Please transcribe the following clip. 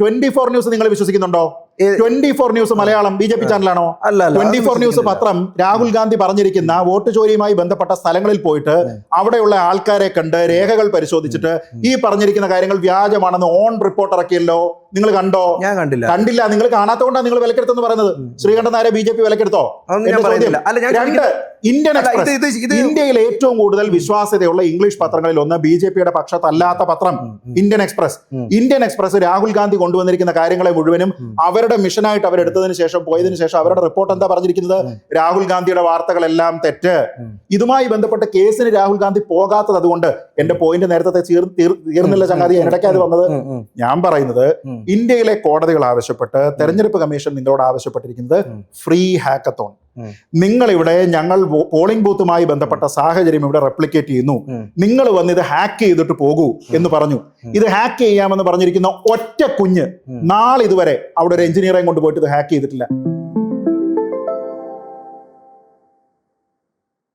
24 news നിങ്ങൾ വിശ്വസിക്കുന്നുണ്ടോ? 24 news Malayalam BJP ചാനലാണോ? 24 news പത്രം രാഹുൽ ഗാന്ധി പറഞ്ഞിരിക്കുന്ന വോട്ട് ചോരിയുമായി ബന്ധപ്പെട്ട സ്ഥലങ്ങളിൽ പോയിട്ട് അവിടെയുള്ള ആൾക്കാരെ കണ്ട് രേഖകൾ പരിശോധിച്ചിട്ട് ഈ പറഞ്ഞിരിക്കുന്ന കാര്യങ്ങൾ വ്യാജമാണെന്ന് ഓൺ റിപ്പോർട്ട് ഇറക്കിയല്ലോ. നിങ്ങൾ കണ്ടോ? ഞാൻ കണ്ടില്ല. നിങ്ങൾ കാണാത്തോണ്ടാണ് നിങ്ങൾ വിലക്കെടുത്തെന്ന് പറയുന്നത്. ശ്രീകണ്ഠൻ നായരെ BJP വിലക്കെടുത്തോ? ഇന്ത്യൻ എക്സ്പ്രസ്, ഇന്ത്യയിൽ ഏറ്റവും കൂടുതൽ വിശ്വാസ്യതയുള്ള ഇംഗ്ലീഷ് പത്രങ്ങളിൽ ഒന്ന് BJPയുടെ പക്ഷത്തല്ലാത്ത പത്രം Indian express. Indian express Rahul Gandhi കൊണ്ടുവന്നിരിക്കുന്ന കാര്യങ്ങളെ മുഴുവനും അവരുടെ മിഷനായിട്ട് അവരെടുത്തതിന് ശേഷം പോയതിനു ശേഷം അവരുടെ റിപ്പോർട്ട് എന്താ പറഞ്ഞിരിക്കുന്നത്? രാഹുൽ ഗാന്ധിയുടെ വാർത്തകളെല്ലാം തെറ്റ്. ഇതുമായി ബന്ധപ്പെട്ട കേസിന് രാഹുൽ ഗാന്ധി പോകാത്തത് അതുകൊണ്ട് എന്റെ പോയിന്റ് നേരത്തെ തീർന്നില്ല ചങ്ങാതി, ഇടയ്ക്കാതെ വന്നത്. ഞാൻ പറയുന്നത് ഇന്ത്യയിലെ കോടതികൾ ആവശ്യപ്പെട്ട് തെരഞ്ഞെടുപ്പ് കമ്മീഷൻ നിങ്ങളോട് ആവശ്യപ്പെട്ടിരിക്കുന്നത് ഫ്രീ ഹാക്കത്തോൺ. നിങ്ങൾ ഇവിടെ ഞങ്ങൾ പോളിംഗ് ബൂത്തുമായി ബന്ധപ്പെട്ട സാഹചര്യം ഇവിടെ റെപ്ലിക്കേറ്റ് ചെയ്യുന്നു, നിങ്ങൾ വന്ന് ഇത് ഹാക്ക് ചെയ്തിട്ട് പോകൂ എന്ന് പറഞ്ഞു. ഇത് ഹാക്ക് ചെയ്യാമെന്ന് പറഞ്ഞിരിക്കുന്ന ഒറ്റ കുഞ്ഞ് നാളിതുവരെ അവിടെ ഒരു എഞ്ചിനീയറെ കൊണ്ടുപോയിട്ട് ഇത് ഹാക്ക് ചെയ്തിട്ടില്ല.